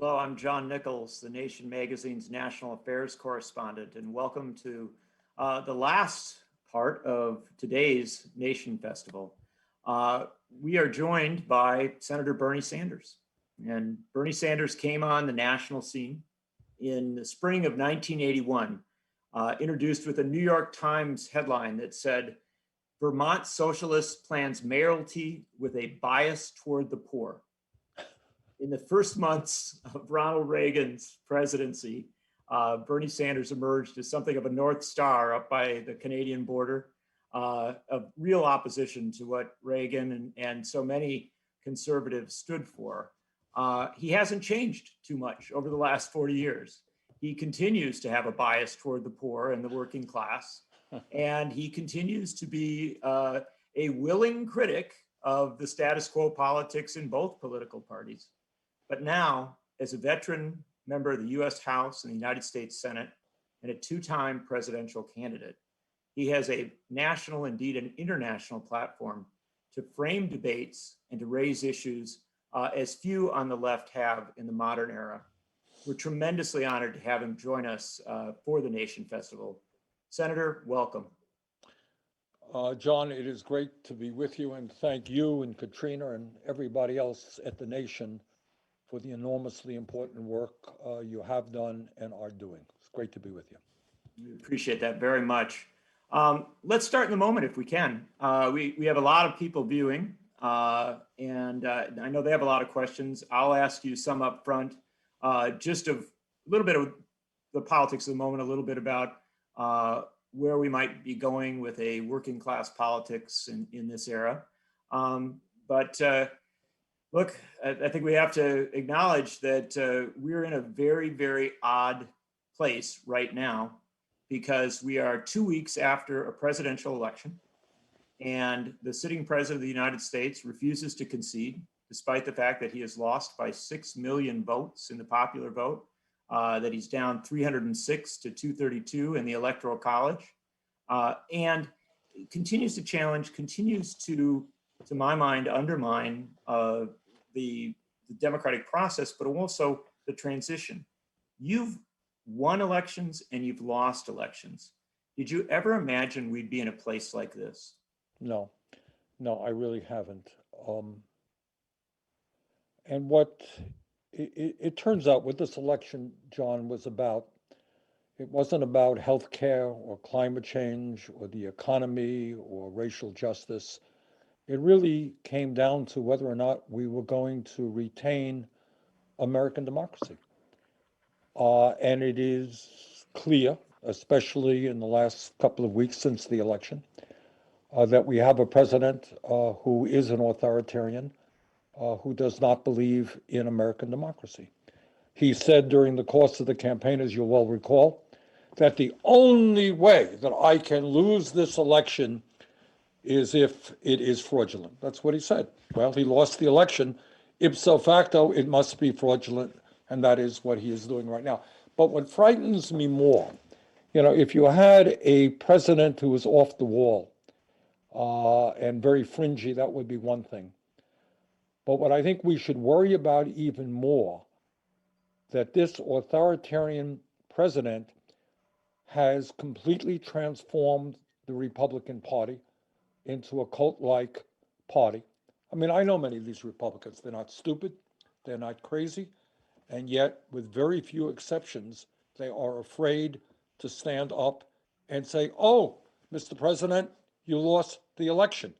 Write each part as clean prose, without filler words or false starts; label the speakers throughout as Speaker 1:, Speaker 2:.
Speaker 1: Hello, I'm John Nichols, the Nation magazine's national affairs correspondent, and welcome to the last part of today's Nation Festival. We are joined by Senator Bernie Sanders. And Bernie Sanders came on the national scene in the spring of 1981, introduced with a New York Times headline that said, "Vermont Socialist plans mayoralty with a bias toward the poor." In the first months of Ronald Reagan's presidency, Bernie Sanders emerged as something of a North Star up by the Canadian border, of real opposition to what Reagan and so many conservatives stood for. He hasn't changed too much over the last 40 years. He continues to have a bias toward the poor and the working class, and he continues to be a willing critic of the status quo politics in both political parties. But now, as a veteran member of the US House and the United States Senate, and a two-time presidential candidate, he has a national, indeed an international platform to frame debates and to raise issues as few on the left have in the modern era. We're tremendously honored to have him join us for the Nation Festival. Senator, welcome.
Speaker 2: John, it is great to be with you, and thank you and Katrina and everybody else at the Nation for the enormously important work you have done and are doing. It's great to be with you.
Speaker 1: We appreciate that very much. Let's start in the moment if we can. We have a lot of people viewing, and I know they have a lot of questions. I'll ask you some up front, just a little bit of the politics of the moment, a little bit about where we might be going with a working class politics in this era. Look, I think we have to acknowledge that we're in a very, very odd place right now because we are 2 weeks after a presidential election and the sitting president of the United States refuses to concede, despite the fact that he has lost by 6 million votes in the popular vote, that he's down 306 to 232 in the Electoral College, and continues to challenge, continues to my mind, undermine the democratic process, but also the transition. You've won elections and you've lost elections. Did you ever imagine we'd be in a place like this?
Speaker 2: No, I really haven't. And what it turns out what this election, John, was about, it wasn't about healthcare or climate change or the economy or racial justice. It really came down to whether or not we were going to retain American democracy. And it is clear, especially in the last couple of weeks since the election, that we have a president who is an authoritarian, who does not believe in American democracy. He said during the course of the campaign, as you well recall, that the only way that I can lose this election is if it is fraudulent. That's what he said. Well, he lost the election. Ipso facto, it must be fraudulent, and that is what he is doing right now. But what frightens me more, if you had a president who was off the wall and very fringy, that would be one thing. But what I think we should worry about even more, that this authoritarian president has completely transformed the Republican Party into a cult-like party. I mean, I know many of these Republicans. They're not stupid, they're not crazy, and yet, with very few exceptions, they are afraid to stand up and say, "Oh, Mr. President, you lost the election."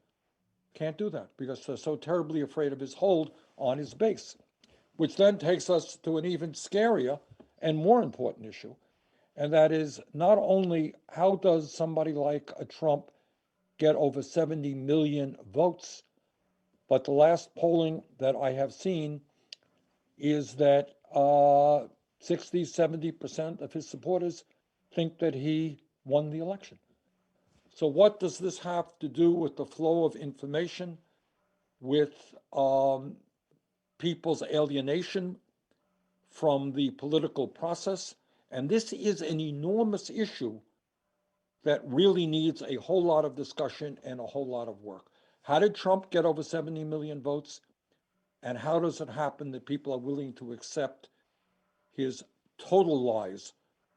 Speaker 2: Can't do that because they're so terribly afraid of his hold on his base, which then takes us to an even scarier and more important issue, and that is not only how does somebody like a Trump get over 70 million votes, but the last polling that I have seen is that 60, 70% of his supporters think that he won the election. So what does this have to do with the flow of information, with people's alienation from the political process? And this is an enormous issue that really needs a whole lot of discussion and a whole lot of work. How did Trump get over 70 million votes? And how does it happen that people are willing to accept his total lies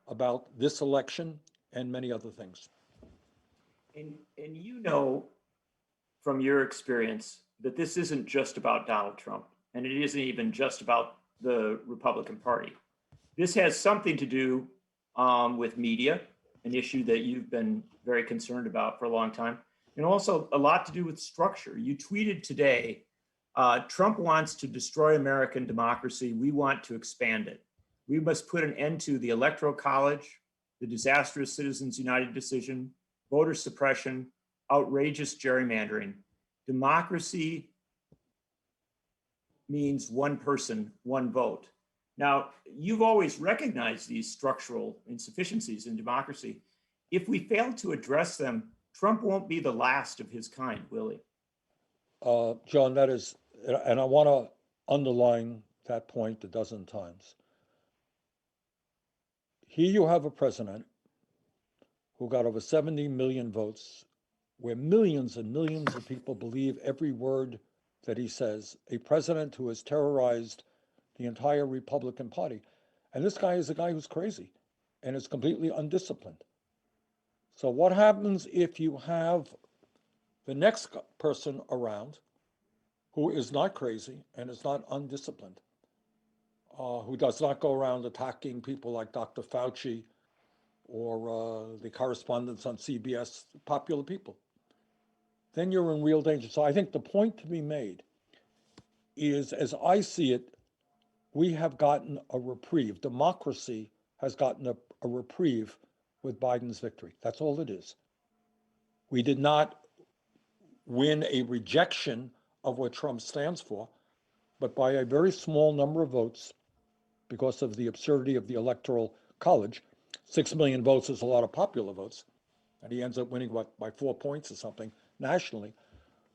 Speaker 2: about this election and many other things.
Speaker 1: And you know from your experience that this isn't just about Donald Trump, and it isn't even just about the Republican Party. This has something to do with media, an issue that you've been very concerned about for a long time, and also a lot to do with structure. You tweeted today, Trump wants to destroy American democracy. We want to expand it. We must put an end to the Electoral College, the disastrous Citizens United decision, voter suppression, outrageous gerrymandering. Democracy means one person, one vote. Now, you've always recognized these structural insufficiencies in democracy. If we fail to address them, Trump won't be the last of his kind, will he?
Speaker 2: John, that is, and I want to underline that point a dozen times. Here you have a president who got over 70 million votes, where millions and millions of people believe every word that he says, a president who has terrorized the entire Republican Party. And this guy is a guy who's crazy and is completely undisciplined. So what happens if you have the next person around who is not crazy and is not undisciplined, who does not go around attacking people like Dr. Fauci or the correspondents on CBS, popular people? Then you're in real danger. So I think the point to be made is, as I see it, we have gotten a reprieve. Democracy has gotten a reprieve with Biden's victory. That's all it is. We did not win a rejection of what Trump stands for, but by a very small number of votes, because of the absurdity of the Electoral College. 6 million votes is a lot of popular votes, and he ends up winning, what, by 4 points or something nationally.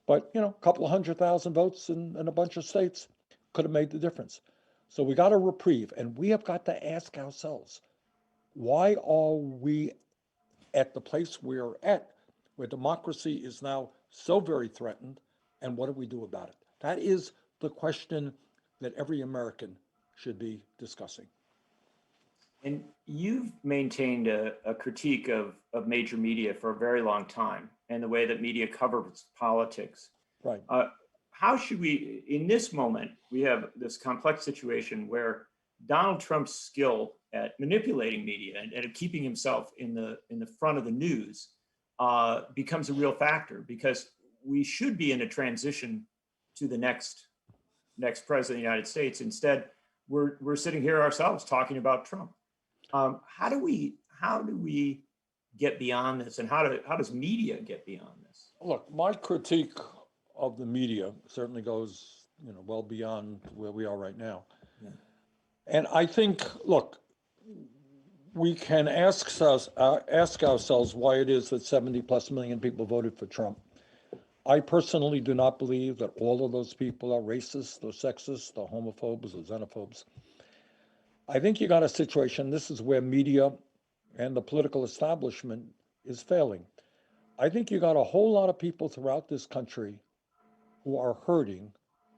Speaker 2: But, you know, a couple of 100,000 votes in a bunch of states could have made the difference. So we got a reprieve, and we have got to ask ourselves, why are we at the place we're at, where democracy is now so very threatened, and what do we do about it? That is the question that every American should be discussing.
Speaker 1: And you've maintained a critique of major media for a very long time and the way that media covers politics.
Speaker 2: Right.
Speaker 1: How should we, in this moment, we have this complex situation where Donald Trump's skill at manipulating media and at keeping himself in the front of the news becomes a real factor, because we should be in a transition to the next president of the United States. Instead, we're sitting here ourselves talking about Trump. How do we get beyond this, and how does media get beyond this?
Speaker 2: Look, my critique of the media certainly goes, well beyond where we are right now. Yeah. And I think, look, we can ask ourselves why it is that 70 plus million people voted for Trump. I personally do not believe that all of those people are racist or sexist or homophobes or xenophobes. I think you got a situation, this is where media and the political establishment is failing. I think you got a whole lot of people throughout this country who are hurting,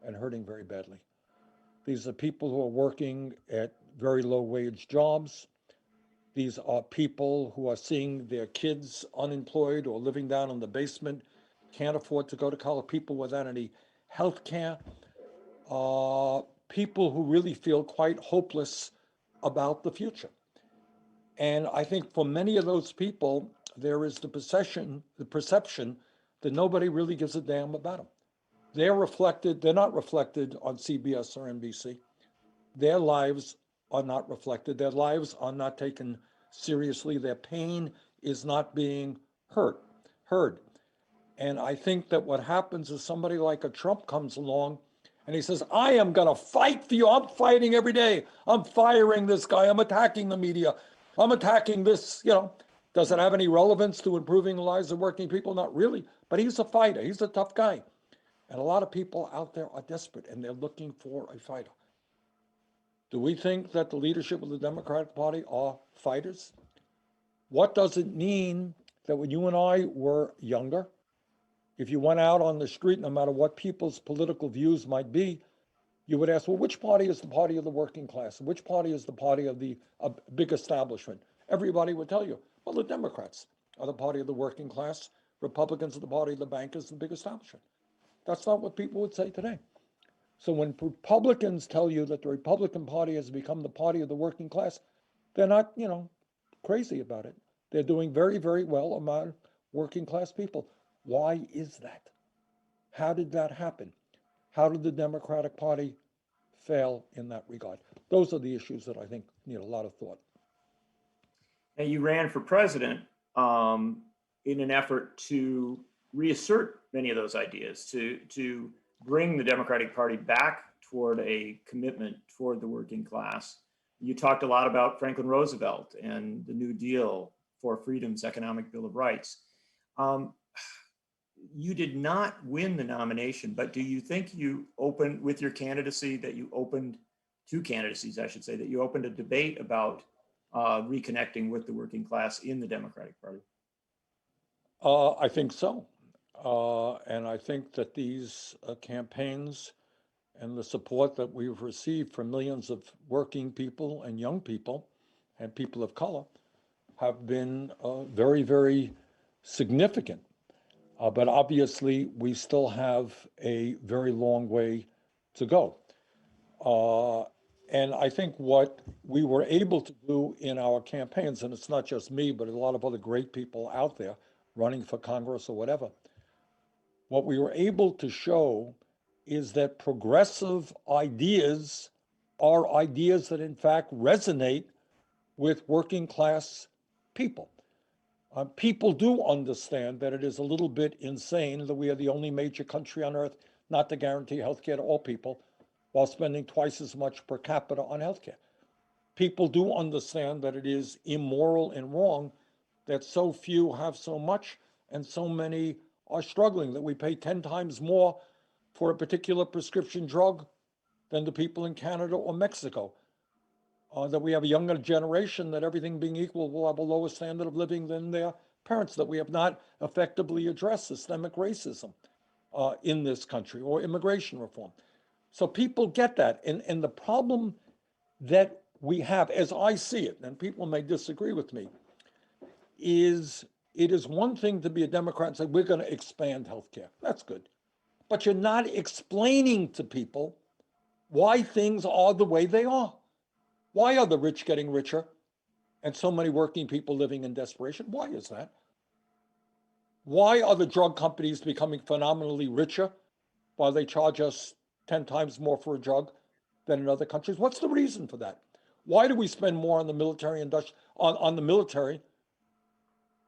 Speaker 2: and hurting very badly. These are people who are working at very low wage jobs. These are people who are seeing their kids unemployed or living down in the basement, can't afford to go to college, people without any health care, people who really feel quite hopeless about the future. And I think for many of those people, there is the perception that nobody really gives a damn about them. They're not reflected on CBS or NBC. Their lives are not reflected. Their lives are not taken seriously. Their pain is not being heard. And I think that what happens is somebody like a Trump comes along and he says, I am going to fight for you. I'm fighting every day. I'm firing this guy. I'm attacking the media. I'm attacking this, Does it have any relevance to improving the lives of working people? Not really. But he's a fighter. He's a tough guy. And a lot of people out there are desperate and they're looking for a fighter. Do we think that the leadership of the Democratic Party are fighters? What does it mean that when you and I were younger, if you went out on the street, no matter what people's political views might be, you would ask, well, which party is the party of the working class? Which party is the party of the big establishment? Everybody would tell you, well, the Democrats are the party of the working class. Republicans are the party of the bankers and big establishment. That's not what people would say today. So when Republicans tell you that the Republican Party has become the party of the working class, they're not, crazy about it. They're doing very, very well among working class people. Why is that? How did that happen? How did the Democratic Party fail in that regard? Those are the issues that I think need a lot of thought.
Speaker 1: And you ran for president in an effort to reassert many of those ideas, to bring the Democratic Party back toward a commitment toward the working class. You talked a lot about Franklin Roosevelt and the New Deal for Freedom's Economic Bill of Rights. You did not win the nomination, but do you think you opened with your candidacy, that you opened two candidacies, I should say, that you opened a debate about reconnecting with the working class in the Democratic Party?
Speaker 2: I think so. And I think that these campaigns and the support that we've received from millions of working people and young people and people of color have been very, very significant. But obviously, we still have a very long way to go. And I think what we were able to do in our campaigns, and it's not just me, but a lot of other great people out there running for Congress or whatever, what we were able to show is that progressive ideas are ideas that in fact resonate with working class people. People do understand that it is a little bit insane that we are the only major country on earth not to guarantee health care to all people while spending twice as much per capita on health care. People do understand that it is immoral and wrong that so few have so much and so many are struggling, that we pay 10 times more for a particular prescription drug than the people in Canada or Mexico. That we have a younger generation that, everything being equal, will have a lower standard of living than their parents, that we have not effectively addressed systemic racism in this country or immigration reform. So people get that. And the problem that we have, as I see it, and people may disagree with me, is it is one thing to be a Democrat and say, we're going to expand healthcare. That's good. But you're not explaining to people why things are the way they are. Why are the rich getting richer and so many working people living in desperation? Why is that? Why are the drug companies becoming phenomenally richer while they charge us 10 times more for a drug than in other countries? What's the reason for that? Why do we spend more on the military on the military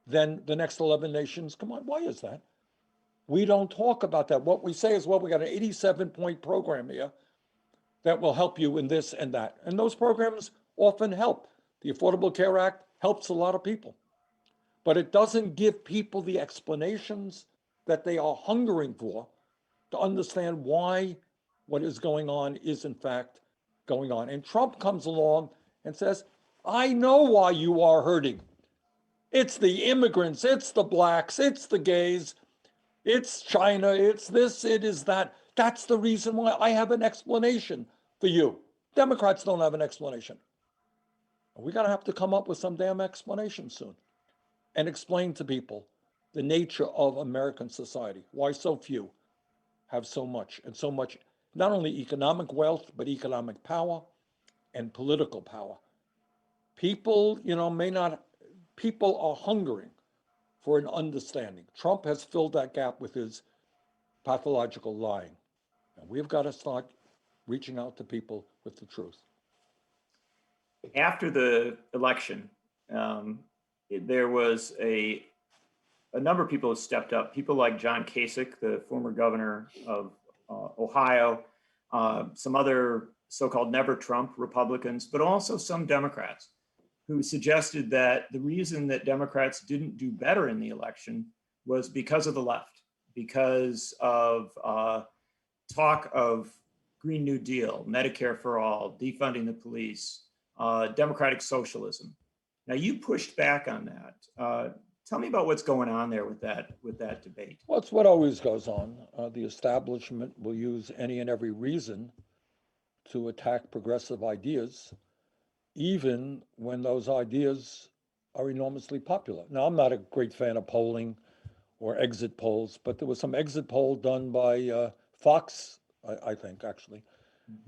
Speaker 2: than the next 11 nations? Come on, why is that? We don't talk about that. What we say is, well, we got an 87-point program here that will help you in this and that. And those programs often help. The Affordable Care Act helps a lot of people. But it doesn't give people the explanations that they are hungering for to understand why what is going on is in fact going on. And Trump comes along and says, I know why you are hurting. It's the immigrants, it's the blacks, it's the gays, it's China, it's this, it is that. That's the reason why. I have an explanation for you. Democrats don't have an explanation. We're going to have to come up with some damn explanation soon and explain to people the nature of American society, why so few have so much, and so much, not only economic wealth, but economic power and political power. People, people are hungering for an understanding. Trump has filled that gap with his pathological lying. And we've got to start reaching out to people with the truth.
Speaker 1: After the election, there was a number of people who stepped up. People like John Kasich, the former governor of Ohio, some other so-called never Trump Republicans, but also some Democrats who suggested that the reason that Democrats didn't do better in the election was because of the left, because of talk of Green New Deal, Medicare for all, defunding the police, democratic socialism. Now, you pushed back on that. Tell me about what's going on there with that debate.
Speaker 2: Well, it's what always goes on. The establishment will use any and every reason to attack progressive ideas, even when those ideas are enormously popular. Now, I'm not a great fan of polling or exit polls, but there was some exit poll done by Fox, I think, actually.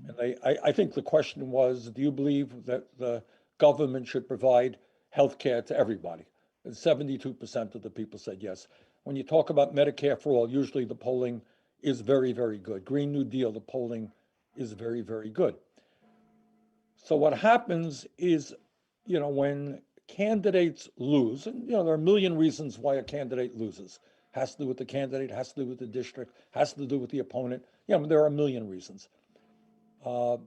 Speaker 2: And I think the question was, do you believe that the government should provide health care to everybody? And 72% of the people said yes. When you talk about Medicare for all, usually the polling is very, very good. Green New Deal, the polling is very, very good. So what happens is, when candidates lose, and there are a million reasons why a candidate loses. Has to do with the candidate, has to do with the district, has to do with the opponent. There are a million reasons. But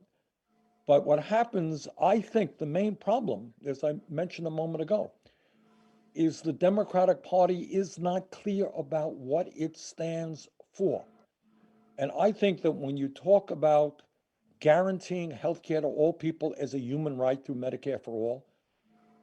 Speaker 2: what happens, I think the main problem, as I mentioned a moment ago, is the Democratic Party is not clear about what it stands for. And I think that when you talk about guaranteeing health care to all people as a human right through Medicare for all,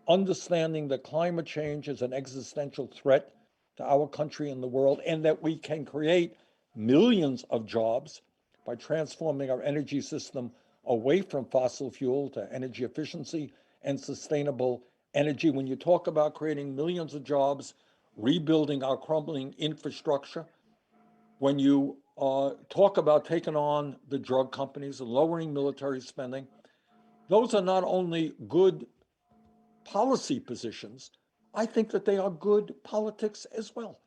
Speaker 2: understanding that climate change is an existential threat to our country and the world, and that we can create millions of jobs by transforming our energy system away from fossil fuel to energy efficiency and sustainable energy. When you talk about creating millions of jobs, rebuilding our crumbling infrastructure, when you talk about taking on the drug companies and lowering military spending, those are not only good policy positions, I think that they are good politics as well.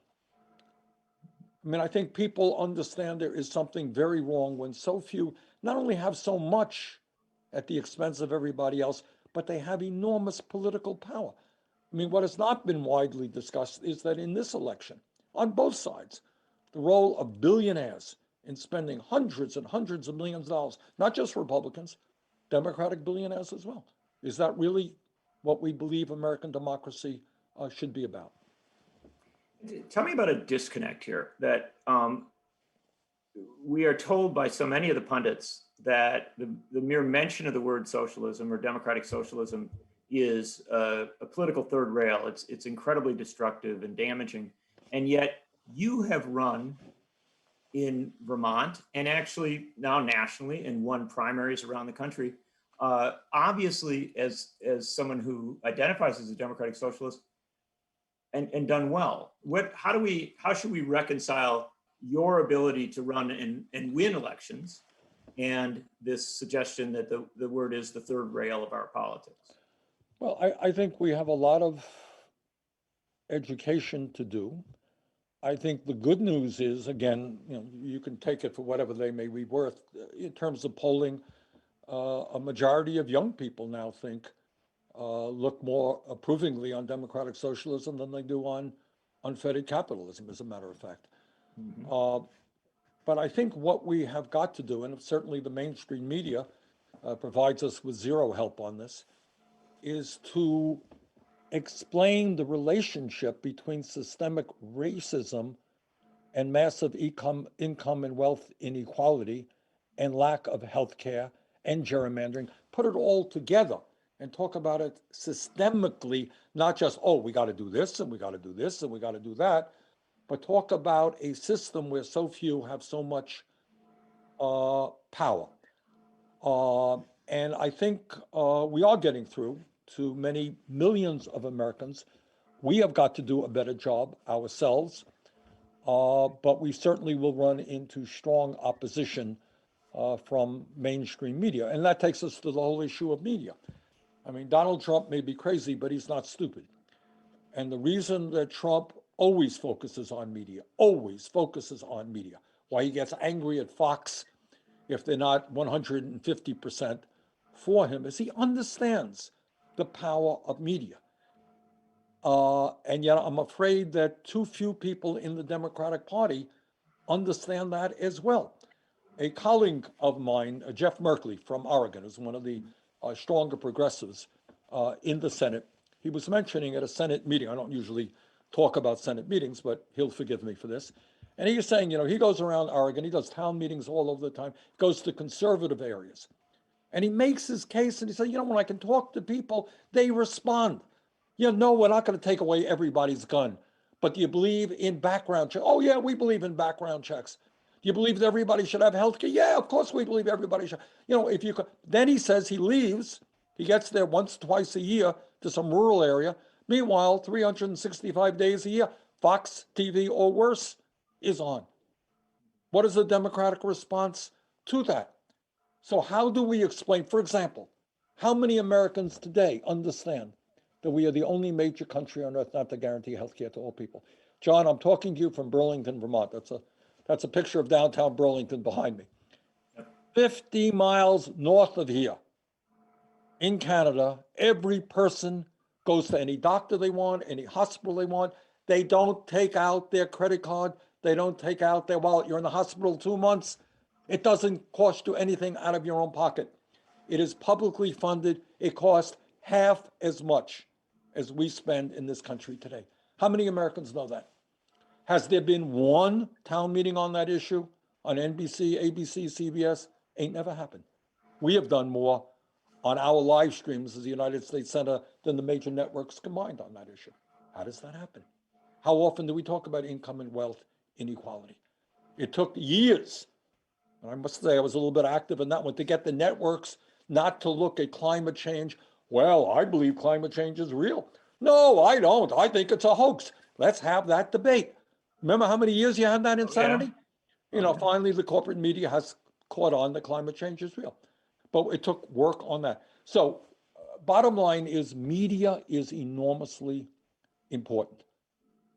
Speaker 2: I think people understand there is something very wrong when so few not only have so much at the expense of everybody else, but they have enormous political power. What has not been widely discussed is that in this election, on both sides, the role of billionaires in spending hundreds and hundreds of millions of dollars, not just Republicans, Democratic billionaires as well. Is that really what we believe American democracy should be about?
Speaker 1: Tell me about a disconnect here that we are told by so many of the pundits that the mere mention of the word socialism or democratic socialism is a political third rail. It's incredibly destructive and damaging. And yet you have run in Vermont and actually now nationally and won primaries around the country. Obviously, as someone who identifies as a democratic socialist and done well. How should we reconcile your ability to run and win elections and this suggestion that the word is the third rail of our politics?
Speaker 2: Well, I think we have a lot of education to do. I think the good news is, again, you can take it for whatever they may be worth. In terms of polling, a majority of young people now think look more approvingly on democratic socialism than they do on unfettered capitalism, as a matter of fact. Mm-hmm. But I think what we have got to do, and certainly the mainstream media provides us with zero help on this, is to explain the relationship between systemic racism and massive income and wealth inequality and lack of health care and gerrymandering. Put it all together and talk about it systemically, not just, we got to do this and we got to do this and we got to do that, but talk about a system where so few have so much power. And I think we are getting through to many millions of Americans. We have got to do a better job ourselves, but we certainly will run into strong opposition from mainstream media. And that takes us to the whole issue of media. Donald Trump may be crazy, but he's not stupid. And the reason that Trump always focuses on media, why he gets angry at Fox if they're not 150% for him, is he understands the power of media. And yet I'm afraid that too few people in the Democratic Party understand that as well. A colleague of mine, Jeff Merkley from Oregon, is one of the stronger progressives in the Senate. He was mentioning at a Senate meeting, I don't usually talk about Senate meetings, but he'll forgive me for this. And he was saying, he goes around Oregon, he does town meetings all over the time, goes to conservative areas. And he makes his case and he said, when I can talk to people, they respond. No, we're not going to take away everybody's gun. But do you believe in background checks? Oh, yeah, we believe in background checks. Do you believe that everybody should have health care? Yeah, of course we believe everybody should. You know, if you could, then he says he leaves. He gets there once, twice a year to some rural area. Meanwhile, 365 days a year, Fox TV or worse is on. What is the Democratic response to that? So how do we explain, for example, how many Americans today understand that we are the only major country on earth not to guarantee health care to all people? John, I'm talking to you from Burlington, Vermont. That's a picture of downtown Burlington behind me. 50 miles north of here in Canada, every person goes to any doctor they want, any hospital they want. They don't take out their credit card. They don't take out their wallet. You're in the hospital 2 months. It doesn't cost you anything out of your own pocket. It is publicly funded. It costs half as much as we spend in this country today. How many Americans know that? Has there been one town meeting on that issue on NBC, ABC, CBS? Ain't never happened. We have done more on our live streams as the United States Center than the major networks combined on that issue. How does that happen? How often do we talk about income and wealth inequality? It took years, and I must say I was a little bit active in that one, to get the networks not to look at climate change. Well, I believe climate change is real. No, I don't. I think it's a hoax. Let's have that debate. Remember how many years you had that insanity? You know, finally the corporate media has caught on that climate change is real. But it took work on that. So bottom line is media is enormously important.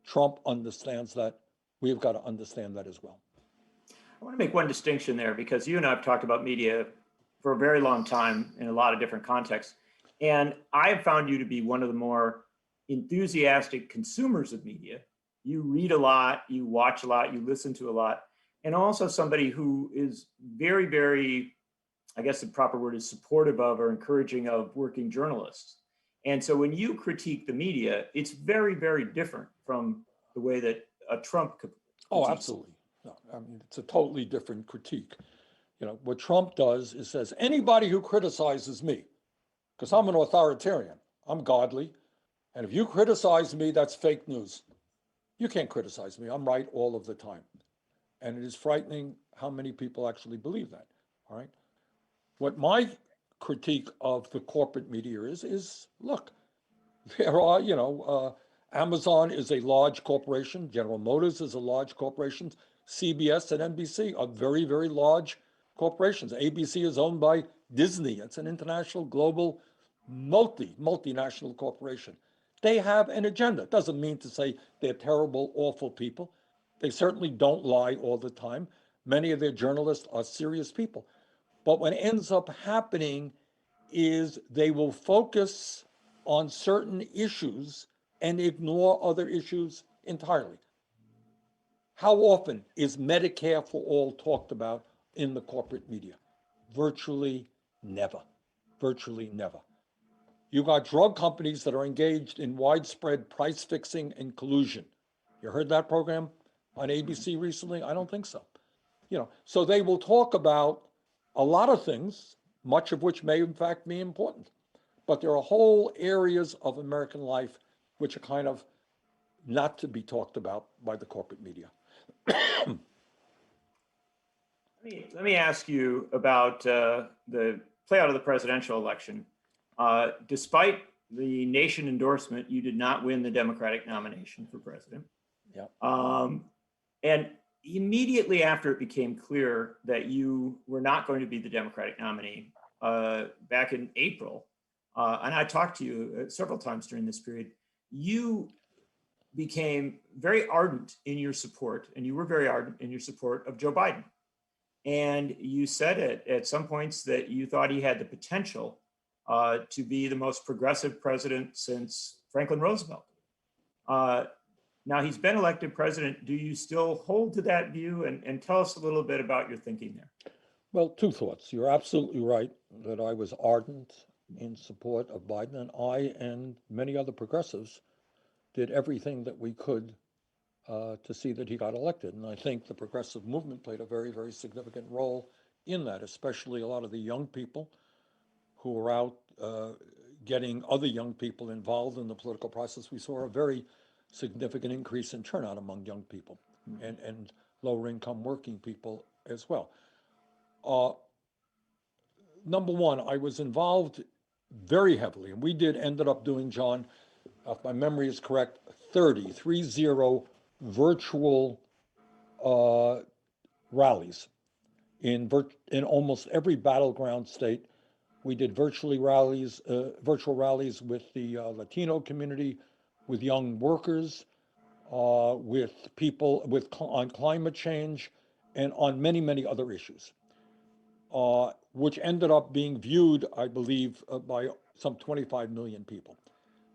Speaker 2: Trump understands that. We've got to understand that as well.
Speaker 1: I want to make one distinction there because you and I have talked about media for a very long time in a lot of different contexts. And I've found you to be one of the more enthusiastic consumers of media. You read a lot, you watch a lot, you listen to a lot, and also somebody who is very, very, I guess the proper word is supportive of or encouraging of working journalists. And so when you critique the media, it's very, very different from the way that Trump could.
Speaker 2: Oh, absolutely. No, I mean, it's a totally different critique. You know, what Trump does is says, anybody who criticizes me, because I'm an authoritarian, I'm godly, and if you criticize me, that's fake news. You can't criticize me. I'm right all of the time. And it is frightening how many people actually believe that, all right? What my critique of the corporate media is look, there are, Amazon is a large corporation. General Motors is a large corporation. CBS and NBC are very, very large corporations. ABC is owned by Disney. It's an international, global, multinational corporation. They have an agenda. It doesn't mean to say they're terrible, awful people. They certainly don't lie all the time. Many of their journalists are serious people. But what ends up happening is they will focus on certain issues and ignore other issues entirely. How often is Medicare for all talked about in the corporate media? Virtually never. Virtually never. You got drug companies that are engaged in widespread price fixing and collusion. You heard that program on ABC recently? I don't think so. So they will talk about a lot of things, much of which may in fact be important. But there are whole areas of American life which are kind of not to be talked about by the corporate media.
Speaker 1: Let me ask you about the play out of the presidential election. Despite the nation endorsement, you did not win the Democratic nomination for president.
Speaker 2: Yeah.
Speaker 1: And immediately after it became clear that you were not going to be the Democratic nominee back in April, and I talked to you several times during this period, you became very ardent in your support, and you were very ardent in your support of Joe Biden. And you said at some points that you thought he had the potential to be the most progressive president since Franklin Roosevelt. Now he's been elected president. Do you still hold to that view? And tell us a little bit about your thinking there.
Speaker 2: Well, two thoughts. You're absolutely right that I was ardent in support of Biden, and I and many other progressives did everything that we could to see that he got elected. And I think the progressive movement played a very, very significant role in that, especially a lot of the young people who were out getting other young people involved in the political process. We saw a very significant increase in turnout among young people. And lower income working people as well. Uh, Number one, I was involved very heavily, and we ended up doing, John, if my memory is correct, 30 virtual uh, rallies in almost every battleground state. We did virtual rallies with the Latino community, with young workers, with people on climate change, and on many, many other issues, which ended up being viewed, I believe, by some 25 million people.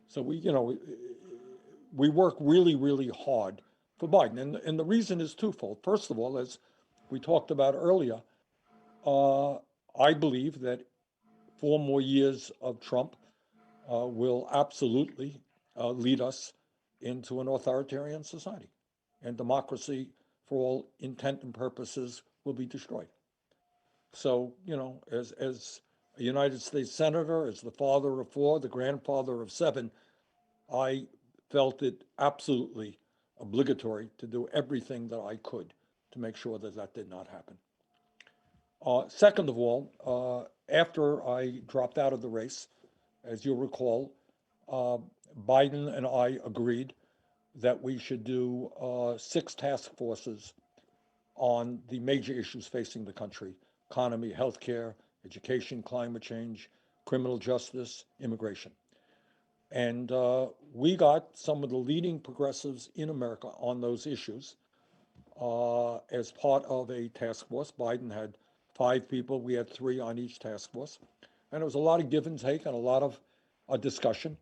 Speaker 2: So we work really, really hard for Biden, and the reason is twofold. First of all, as we talked about earlier, uh, I believe that 4 more years of Trump will absolutely lead us into an authoritarian society, and democracy, for all intent and purposes, will be destroyed. So, as a United States Senator, as the father of four, the grandfather of seven, I felt it absolutely obligatory to do everything that I could to make sure that that did not happen. Second of all, after I dropped out of the race, as you'll recall, uh, Biden and I agreed that we should do 6 task forces on the major issues facing the country: economy, healthcare, education, climate change, criminal justice, immigration. And we got some of the leading progressives in America on those issues as part of a task force. Biden had 5 people, we had 3 on each task force. And it was a lot of give and take and a lot of discussion.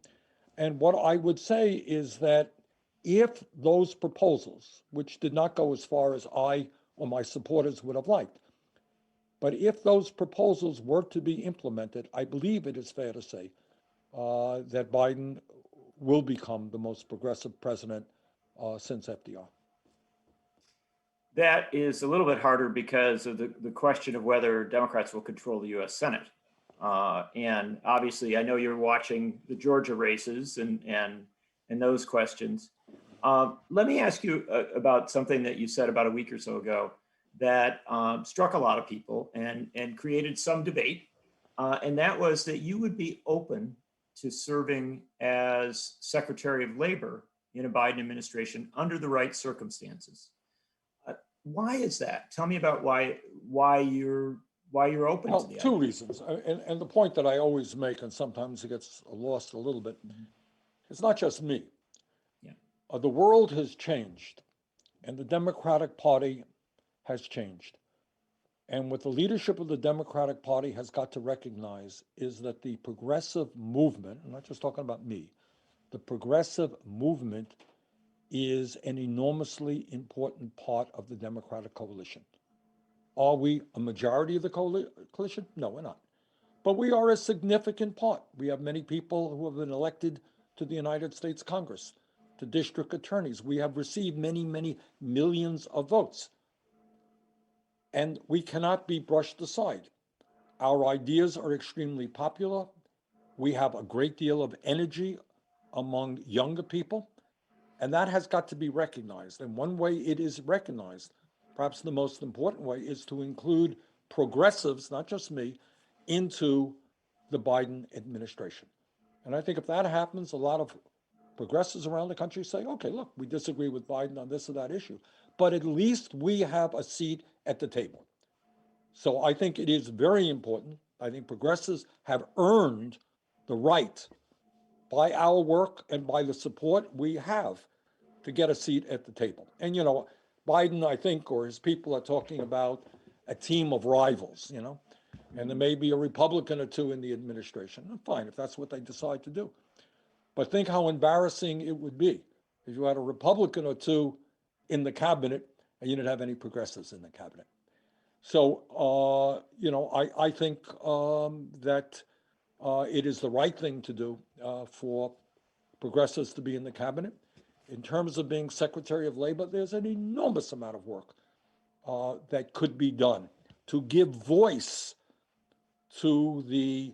Speaker 2: And what I would say is that if those proposals, which did not go as far as I or my supporters would have liked, but if those proposals were to be implemented, I believe it is fair to say that Biden will become the most progressive president since FDR.
Speaker 1: That is a little bit harder because of the question of whether Democrats will control the US Senate. And obviously, I know you're watching the Georgia races and those questions. Let me ask you about something that you said about a week or so ago that struck a lot of people and created some debate. And that was that you would be open to serving as Secretary of Labor in a Biden administration under the right circumstances. Why is that? Tell me about why you're open to
Speaker 2: Well,
Speaker 1: the
Speaker 2: two
Speaker 1: idea.
Speaker 2: reasons. And the point that I always make, and sometimes it gets lost a little bit,
Speaker 1: Mhm.
Speaker 2: it's not just me.
Speaker 1: Yeah.
Speaker 2: The world has changed, and the Democratic Party has changed. And what the leadership of the Democratic Party has got to recognize is that the progressive movement, I'm not just talking about me, the progressive movement is an enormously important part of the Democratic coalition. Are we a majority of the coalition? No, we're not. But we are a significant part. We have many people who have been elected to the United States Congress, to district attorneys. We have received many, many millions of votes. And we cannot be brushed aside. Our ideas are extremely popular. We have a great deal of energy among younger people, and that has got to be recognized. And one way it is recognized, perhaps the most important way, is to include progressives, not just me, into the Biden administration. And I think if that happens, a lot of progressives around the country say, okay, look, we disagree with Biden on this or that issue, but at least we have a seat at the table. So I think it is very important. I think progressives have earned the right by our work and by the support we have to get a seat at the table. And, Biden, I think, or his people are talking about a team of rivals, and there may be a Republican or two in the administration. Fine, if that's what they decide to do. But think how embarrassing it would be if you had a Republican or two in the cabinet and you didn't have any progressives in the cabinet. So, I think that it is the right thing to do for progressives to be in the cabinet. In terms of being Secretary of Labor, there's an enormous amount of work that could be done to give voice to the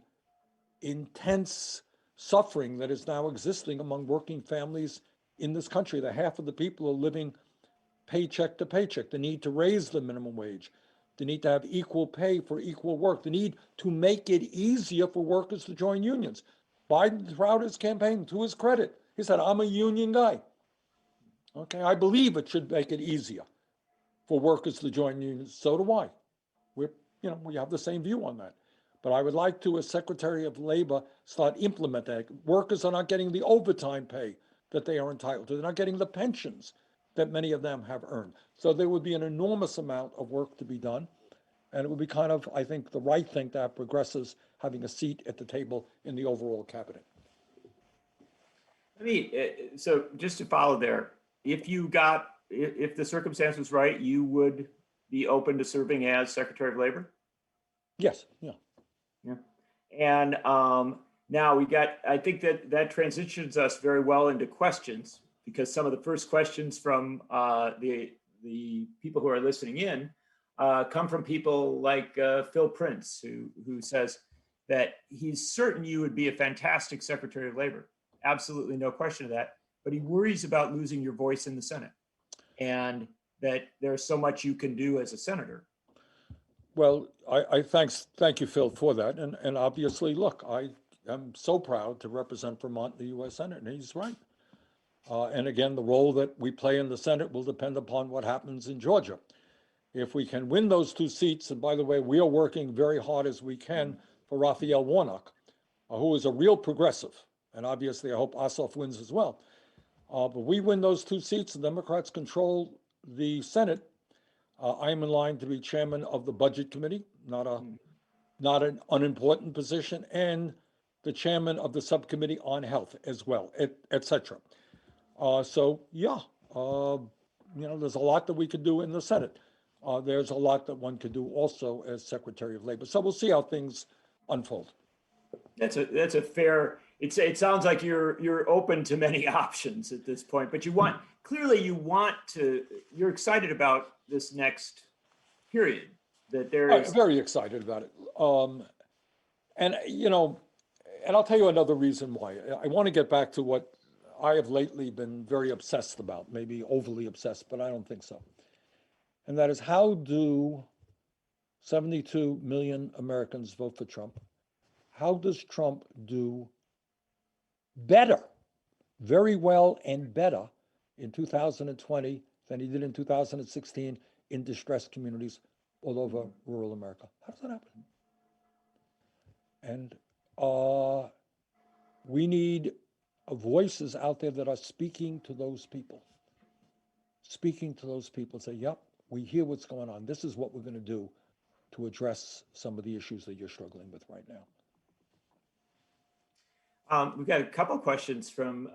Speaker 2: intense suffering that is now existing among working families in this country. That half of the people are living paycheck to paycheck, the need to raise the minimum wage, the need to have equal pay for equal work, the need to make it easier for workers to join unions. Biden, throughout his campaign, to his credit, he said, I'm a union guy. Okay, I believe it should make it easier for workers to join unions. So do I. We have the same view on that. But I would like to, as Secretary of Labor, start implementing that. Workers are not getting the overtime pay that they are entitled to. They're not getting the pensions that many of them have earned. So there would be an enormous amount of work to be done. And it would be kind of, I think, the right thing to have progressives having a seat at the table in the overall cabinet.
Speaker 1: So just to follow there, if the circumstance was right, you would be open to serving as Secretary of Labor?
Speaker 2: Yes, yeah.
Speaker 1: Yeah. And now I think that transitions us very well into questions, because some of the first questions from the people who are listening in come from people like Phil Prince, who says that he's certain you would be a fantastic Secretary of Labor. Absolutely no question of that. But he worries about losing your voice in the Senate, and that there's so much you can do as a senator.
Speaker 2: Well, thank you, Phil, for that. And obviously, look, I am so proud to represent Vermont in the U.S. Senate, and he's right. And again, the role that we play in the Senate will depend upon what happens in Georgia. If we can win those two seats, and by the way, we are working very hard as we can for Raphael Warnock, who is a real progressive. And obviously, I hope Ossoff wins as well. But we win those two seats, the Democrats control the Senate. I am in line to be chairman of the Budget Committee, not an unimportant position, and the chairman of the subcommittee on health as well, et cetera. So yeah, there's a lot that we could do in the Senate. There's a lot that one could do also as Secretary of Labor. So we'll see how things unfold.
Speaker 1: That's a fair. It sounds like you're open to many options at this point, but you're excited about this next period. That
Speaker 2: I'm very excited about it. And I'll tell you another reason why. I want to get back to what I have lately been very obsessed about, maybe overly obsessed, but I don't think so. And that is, how do 72 million Americans vote for Trump? How does Trump do better, very well and better in 2020 than he did in 2016 in distressed communities all over rural America? How does that happen? And we need voices out there that are speaking to those people. Say, yep, we hear what's going on. This is what we're going to do to address some of the issues that you're struggling with right now.
Speaker 1: We've got a couple of questions from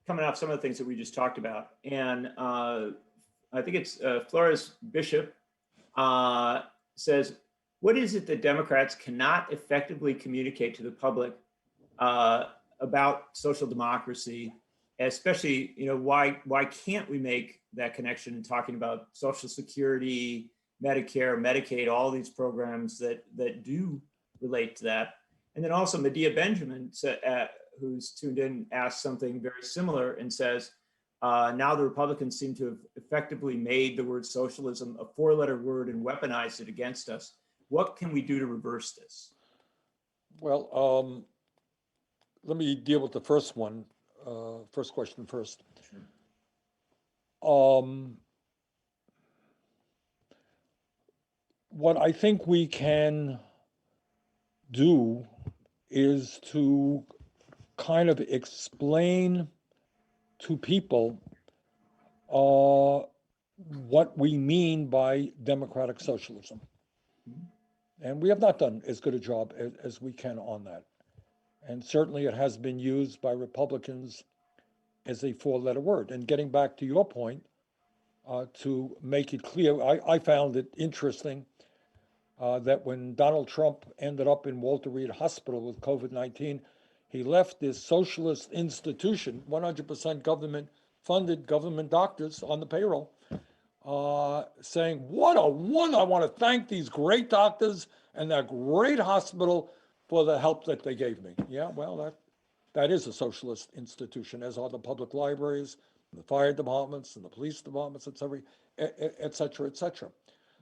Speaker 1: coming off some of the things that we just talked about. And I think it's Flores Bishop says, what is it that Democrats cannot effectively communicate to the public about social democracy, especially, why can't we make that connection in talking about Social Security, Medicare, Medicaid, all these programs that do relate to that? And then also Medea Benjamin, who's tuned in, asked something very similar and says, now the Republicans seem to have effectively made the word socialism a four-letter word and weaponized it against us. What can we do to reverse this?
Speaker 2: Well, let me deal with the first question first. Sure. What I think we can do is to kind of explain to people what we mean by democratic socialism. And we have not done as good a job as we can on that. And certainly it has been used by Republicans as a four-letter word. And getting back to your point, to make it clear, I found it interesting that when Donald Trump ended up in Walter Reed Hospital with COVID-19, he left this socialist institution, 100% government-funded government doctors on the payroll, saying, what a wonder, I want to thank these great doctors and that great hospital for the help that they gave me. Yeah, well, that is a socialist institution, as are the public libraries, the fire departments and the police departments, et cetera, et cetera.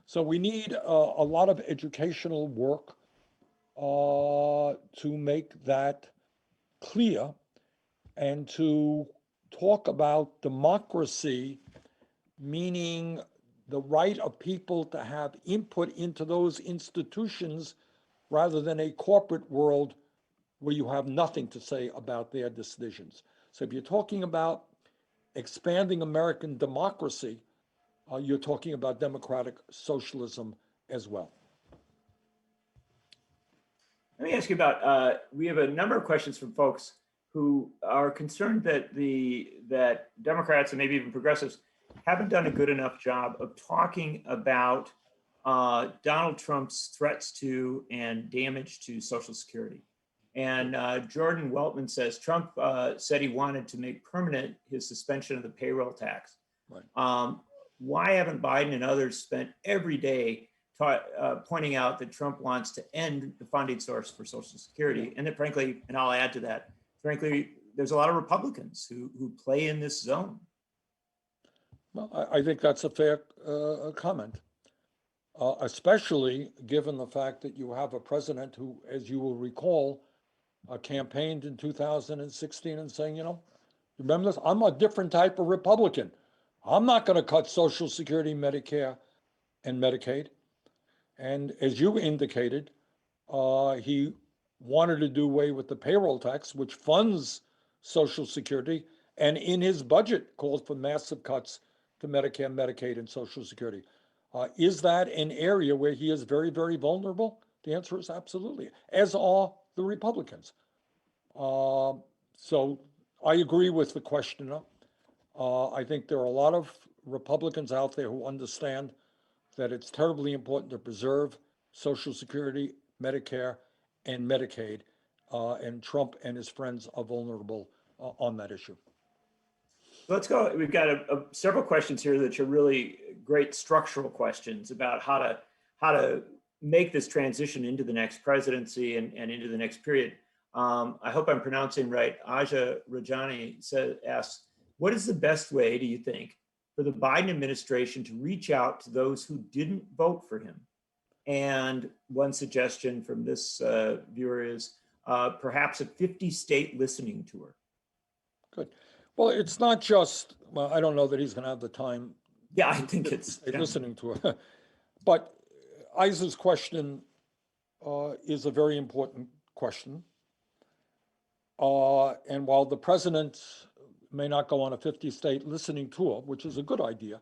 Speaker 2: So we need a lot of educational work to make that clear and to talk about democracy, meaning the right of people to have input into those institutions rather than a corporate world where you have nothing to say about their decisions. So if you're talking about expanding American democracy, you're talking about democratic socialism as well.
Speaker 1: Let me ask you about, we have a number of questions from folks who are concerned that Democrats and maybe even progressives haven't done a good enough job of talking about Donald Trump's threats to and damage to Social Security. And Jordan Weltman says Trump said he wanted to make permanent his suspension of the payroll tax.
Speaker 2: Right.
Speaker 1: Why haven't Biden and others spent every day pointing out that Trump wants to end the funding source for Social Security? And that frankly, and I'll add to that, frankly, there's a lot of Republicans who play in this zone.
Speaker 2: Well, I think that's a fair comment, especially given the fact that you have a president who, as you will recall, campaigned in 2016 and saying, you know, remember this? I'm a different type of Republican. I'm not going to cut Social Security, Medicare, and Medicaid. And as you indicated, he wanted to do away with the payroll tax, which funds Social Security, and in his budget called for massive cuts to Medicare, Medicaid, and Social Security. Is that an area where he is very, very vulnerable? The answer is absolutely, as are the Republicans. So I agree with the questioner. I think there are a lot of Republicans out there who understand that it's terribly important to preserve Social Security, Medicare, and Medicaid, and Trump and his friends are vulnerable on that issue.
Speaker 1: Let's go. We've got several questions here that are really great structural questions about how to make this transition into the next presidency and into the next period. I hope I'm pronouncing right. Aja Rajani asks, what is the best way, do you think, for the Biden administration to reach out to those who didn't vote for him? And one suggestion from this viewer is perhaps a 50-state listening tour.
Speaker 2: Good. Well, it's not just, well, I don't know that he's going to have the time.
Speaker 1: Yeah, I think it's
Speaker 2: listening to it. But Isa's question is a very important question. And while the president may not go on a 50-state listening tour, which is a good idea,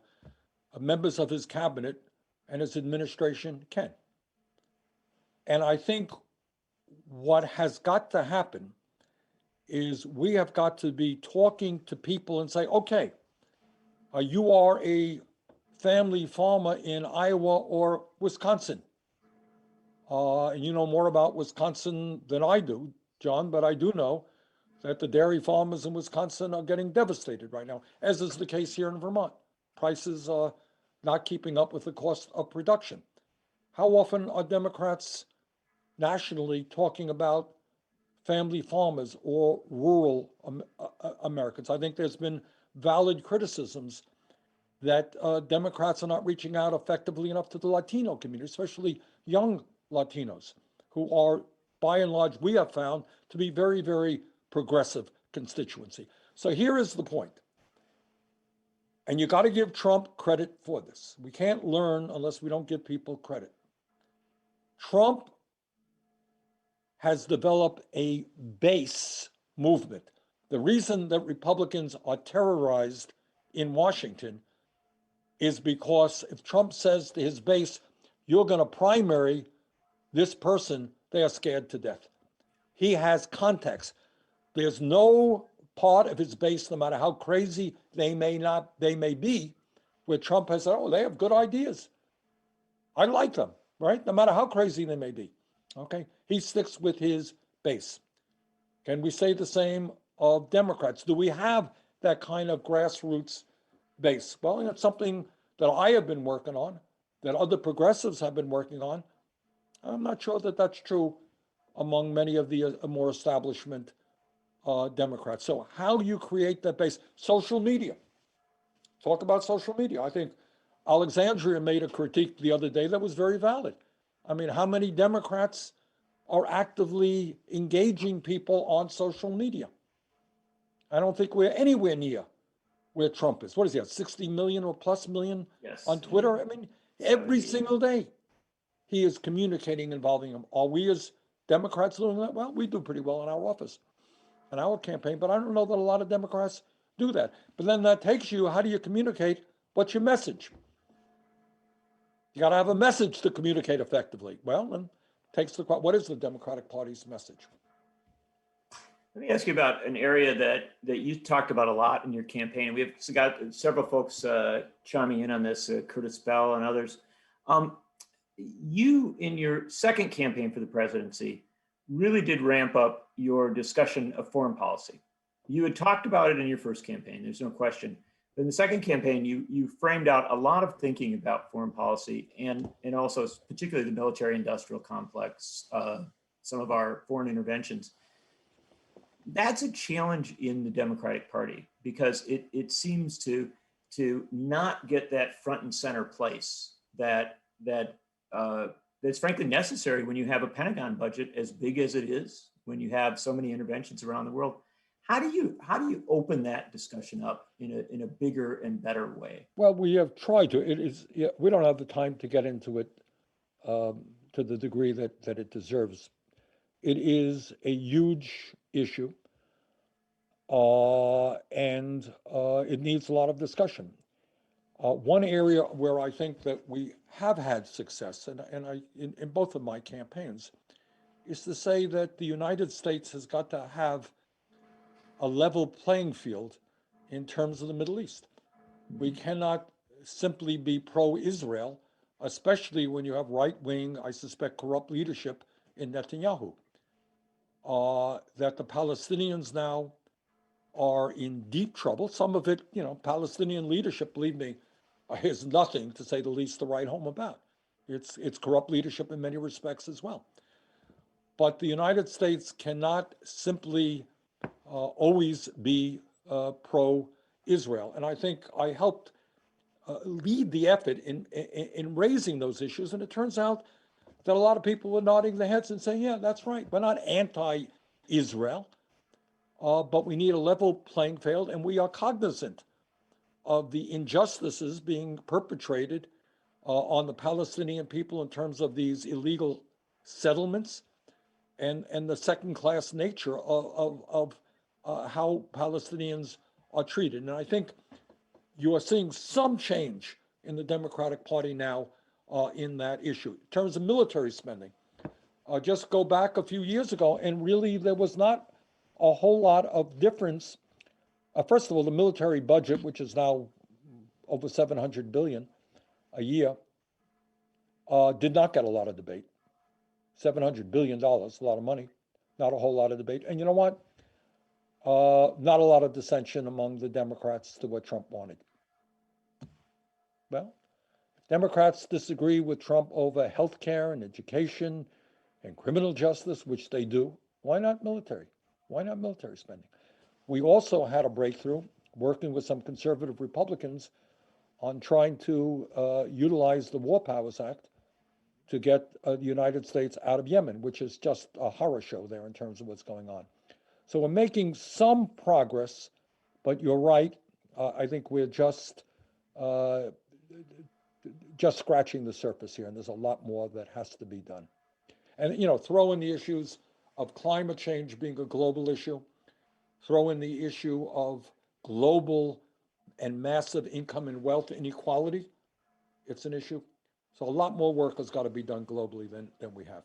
Speaker 2: members of his cabinet and his administration can. And I think what has got to happen is we have got to be talking to people and say, okay, you are a family farmer in Iowa or Wisconsin. And you know more about Wisconsin than I do, John, but I do know that the dairy farmers in Wisconsin are getting devastated right now, as is the case here in Vermont. Prices are not keeping up with the cost of production. How often are Democrats nationally talking about family farmers or rural Americans? I think there's been valid criticisms that Democrats are not reaching out effectively enough to the Latino community, especially young Latinos, who are, by and large, we have found to be very, very progressive constituency. So here is the point. And you got to give Trump credit for this. We can't learn unless we don't give people credit. Trump has developed a base movement. The reason that Republicans are terrorized in Washington is because if Trump says to his base, you're going to primary this person, they are scared to death. He has contacts. There's no part of his base, no matter how crazy they may be, where Trump has said, oh, they have good ideas. I like them, right? No matter how crazy they may be. Okay, he sticks with his base. Can we say the same of Democrats? Do we have that kind of grassroots base? Well, it's something that I have been working on, that other progressives have been working on. I'm not sure that that's true among many of the more establishment Democrats. So how you create that base? Social media. Talk about social media. I think Alexandria made a critique the other day that was very valid. I mean, how many Democrats are actively engaging people on social media? I don't think we're anywhere near where Trump is. What is he at, 60 million or plus million
Speaker 1: Yes.
Speaker 2: on Twitter? I mean, every
Speaker 1: 70.
Speaker 2: single day he is communicating, involving them. Are we as Democrats doing that? Well, we do pretty well in our office and our campaign, but I don't know that a lot of Democrats do that. But then that takes you, how do you communicate? What's your message? You got to have a message to communicate effectively. Well, then takes the, what is the Democratic Party's message?
Speaker 1: Let me ask you about an area that you talked about a lot in your campaign. We've got several folks chiming in on this, Curtis Bell and others. You, in your second campaign for the presidency, really did ramp up your discussion of foreign policy. You had talked about it in your first campaign, there's no question. But in the second campaign, you framed out a lot of thinking about foreign policy and also particularly the military industrial complex, some of our foreign interventions. That's a challenge in the Democratic Party because it seems to not get that front and center place that's frankly necessary when you have a Pentagon budget as big as it is, when you have so many interventions around the world. How do you open that discussion up in a bigger and better way?
Speaker 2: Well, we have tried to. It is, yeah, we don't have the time to get into it to the degree that it deserves. It is a huge issue, and it needs a lot of discussion. One area where I think that we have had success, and I in both of my campaigns, is to say that the United States has got to have a level playing field in terms of the Middle East. We cannot simply be pro-Israel, especially when you have right-wing, I suspect, corrupt leadership in Netanyahu. That the Palestinians now are in deep trouble. Some of it, Palestinian leadership, believe me, is nothing, to say the least, to write home about. It's corrupt leadership in many respects as well. But the United States cannot simply always be pro-Israel. And I think I helped lead the effort in raising those issues. And it turns out that a lot of people were nodding their heads and saying, yeah, that's right. We're not anti-Israel, but we need a level playing field. And we are cognizant of the injustices being perpetrated on the Palestinian people in terms of these illegal settlements and the second-class nature of how Palestinians are treated. And I think you are seeing some change in the Democratic Party now in that issue. In terms of military spending, just go back a few years ago, and really there was not a whole lot of difference. First of all, the military budget, which is now over $700 billion a year, did not get a lot of debate. $700 billion, a lot of money, not a whole lot of debate. And you know what? Not a lot of dissension among the Democrats to what Trump wanted. Well, Democrats disagree with Trump over health care and education and criminal justice, which they do. Why not military? Why not military spending? We also had a breakthrough working with some conservative Republicans on trying to utilize the War Powers Act to get the United States out of Yemen, which is just a horror show there in terms of what's going on. So we're making some progress, but you're right. I think we're just scratching the surface here, and there's a lot more that has to be done. And, throw in the issues of climate change being a global issue, throw in the issue of global and massive income and wealth inequality. It's an issue. So a lot more work has got to be done globally than we have.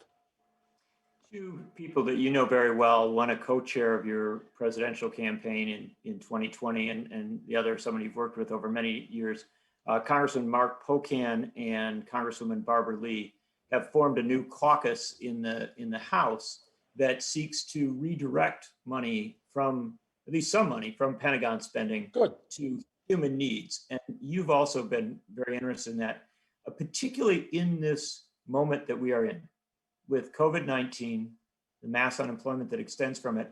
Speaker 1: Two people that you know very well, one a co-chair of your presidential campaign in 2020, and the other someone you've worked with over many years, Congressman Mark Pocan and Congresswoman Barbara Lee have formed a new caucus in the House that seeks to redirect money from, at least some money from Pentagon spending to human needs. And you've also been very interested in that, particularly in this moment that we are in with COVID-19, the mass unemployment that extends from it.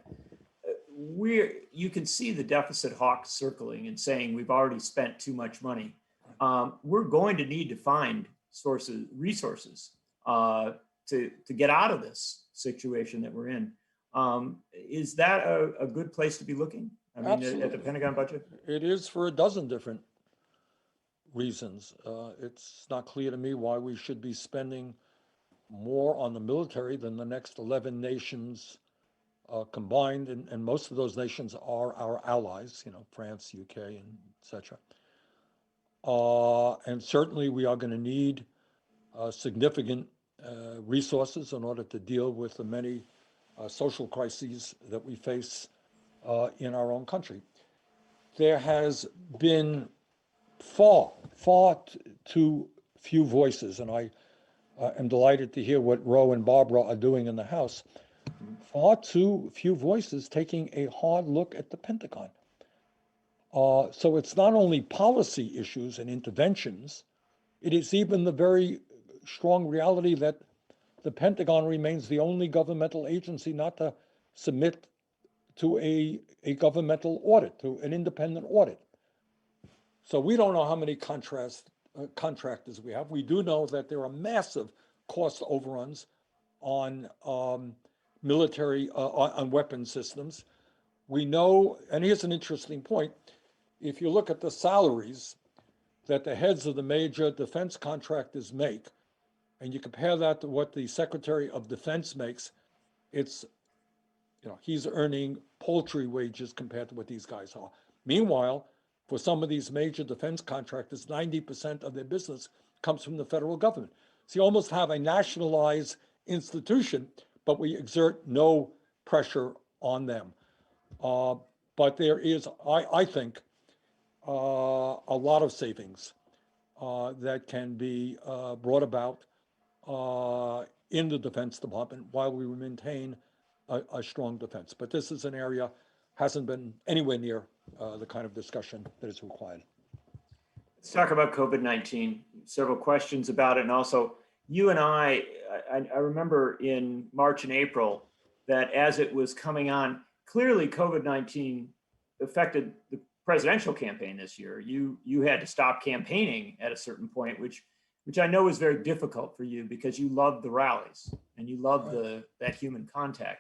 Speaker 1: you can see the deficit hawk circling and saying we've already spent too much money. We're going to need to find resources to get out of this situation that we're in. Is that a good place to be looking? I mean, at the Pentagon budget?
Speaker 2: It is for a dozen different reasons. It's not clear to me why we should be spending more on the military than the next 11 nations combined, and most of those nations are our allies, France, UK, and etc. And certainly we are going to need significant resources in order to deal with the many social crises that we face in our own country. There has been far too few voices, and I am delighted to hear what Roe and Barbara are doing in the House. Far too few voices taking a hard look at the Pentagon. So it's not only policy issues and interventions, it is even the very strong reality that the Pentagon remains the only governmental agency not to submit to a governmental audit, to an independent audit. So we don't know how many contractors we have. We do know that there are massive cost overruns on military, on weapon systems. We know, and here's an interesting point, if you look at the salaries that the heads of the major defense contractors make, and you compare that to what the Secretary of Defense makes, it's, he's earning paltry wages compared to what these guys are. Meanwhile, for some of these major defense contractors, 90% of their business comes from the federal government. So you almost have a nationalized institution, but we exert no pressure on them. But there is, I think, a lot of savings that can be brought about in the Defense Department while we maintain a strong defense. But this is an area hasn't been anywhere near the kind of discussion that is required.
Speaker 1: Let's talk about COVID-19. Several questions about it, and also you and I remember in March and April that as it was coming on, clearly COVID-19 affected the presidential campaign this year. You had to stop campaigning at a certain point, which I know is very difficult for you because you love the rallies and you love that human contact.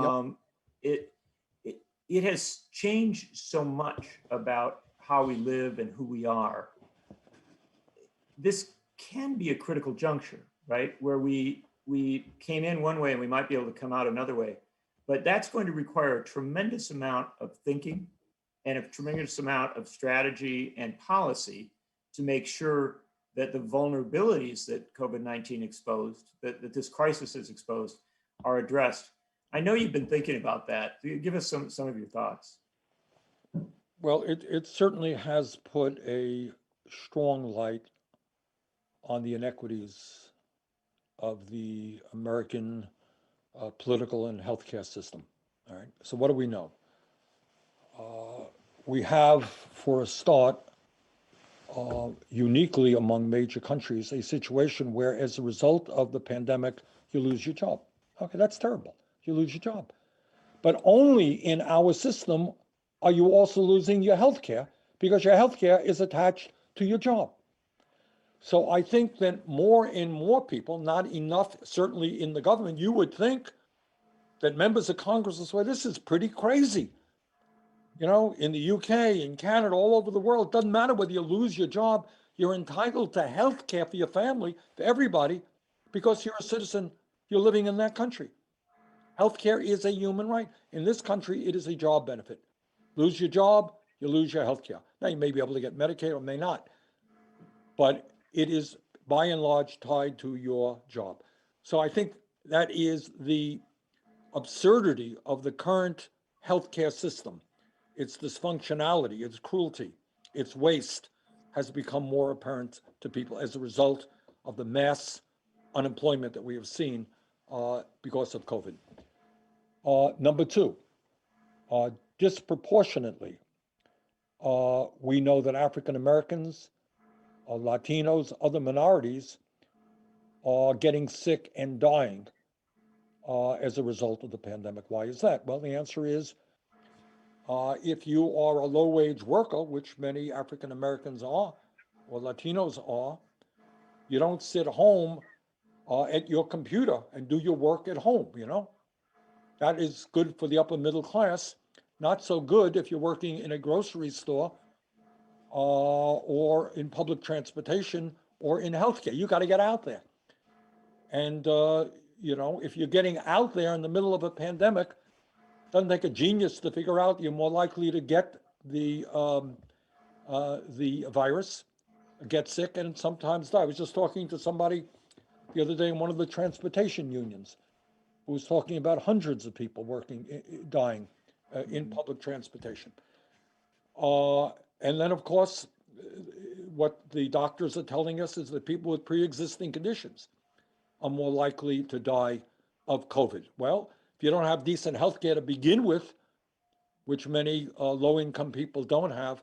Speaker 1: Yep. It has changed so much about how we live and who we are. This can be a critical juncture, right? Where we came in one way and we might be able to come out another way. But that's going to require a tremendous amount of thinking and a tremendous amount of strategy and policy to make sure that the vulnerabilities that COVID-19 exposed, that this crisis has exposed, are addressed. I know you've been thinking about that. Give us some of your thoughts.
Speaker 2: Well, it certainly has put a strong light on the inequities of the American political and healthcare system. All right. So what do we know? We have, for a start, uniquely among major countries, a situation where, as a result of the pandemic, you lose your job. Okay, that's terrible. You lose your job. But only in our system are you also losing your health care, because your health care is attached to your job. So I think that more and more people, not enough, certainly in the government, you would think that members of Congress will say, this is pretty crazy. In the UK, in Canada, all over the world, it doesn't matter whether you lose your job, you're entitled to health care for your family, for everybody, because you're a citizen, you're living in that country. Healthcare is a human right. In this country, it is a job benefit. Lose your job, you lose your healthcare. Now, you may be able to get Medicaid or may not, but it is by and large tied to your job. So I think that is the absurdity of the current healthcare system. Its dysfunctionality, its cruelty, its waste has become more apparent to people as a result of the mass unemployment that we have seen because of COVID. Number two, disproportionately, we know that African Americans, Latinos, other minorities are getting sick and dying as a result of the pandemic. Why is that? Well, the answer is If you are a low-wage worker, which many African Americans are, or Latinos are, you don't sit home at your computer and do your work at home, you know? That is good for the upper middle class, not so good if you're working in a grocery store or in public transportation or in healthcare. You got to get out there. And, you know, if you're getting out there in the middle of a pandemic, it doesn't take a genius to figure out you're more likely to get the virus, get sick, and sometimes die. I was just talking to somebody the other day in one of the transportation unions who was talking about hundreds of people dying in public transportation. And then, of course, what the doctors are telling us is that people with pre-existing conditions are more likely to die of COVID. Well, if you don't have decent health care to begin with, which many low-income people don't have,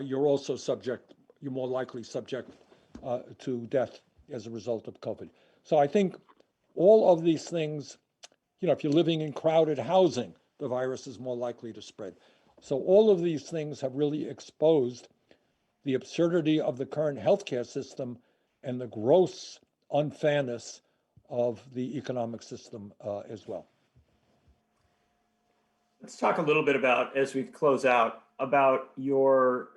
Speaker 2: you're more likely subject to death as a result of COVID. So I think all of these things, you know, if you're living in crowded housing, the virus is more likely to spread. So all of these things have really exposed the absurdity of the current healthcare system and the gross unfairness of the economic system as well.
Speaker 1: Let's talk a little bit about, as we close out, about your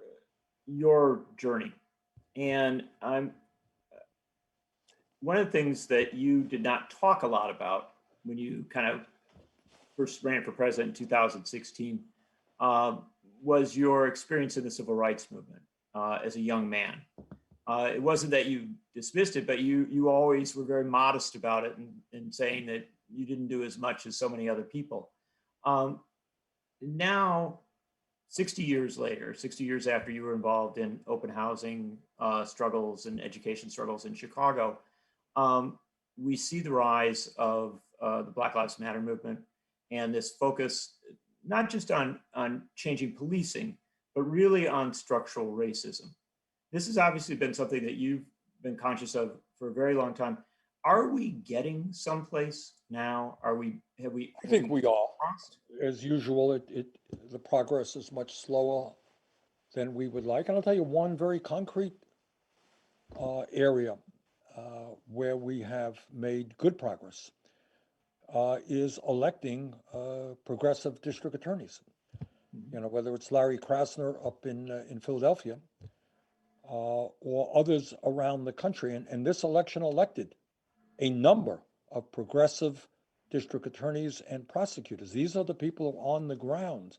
Speaker 1: journey. And one of the things that you did not talk a lot about when you kind of first ran for president in 2016 was your experience in the civil rights movement as a young man. It wasn't that you dismissed it, but you always were very modest about it and saying that you didn't do as much as so many other people. Now, 60 years later, 60 years after you were involved in open housing struggles and education struggles in Chicago, we see the rise of the Black Lives Matter movement and this focus not just on changing policing, but really on structural racism. This has obviously been something that you've been conscious of for a very long time. Are we getting someplace now?
Speaker 2: I think we are. As usual, the progress is much slower than we would like. And I'll tell you one very concrete area where we have made good progress is electing progressive district attorneys. You know, whether it's Larry Krasner up in Philadelphia or others around the country. And this election elected a number of progressive district attorneys and prosecutors. These are the people who are on the ground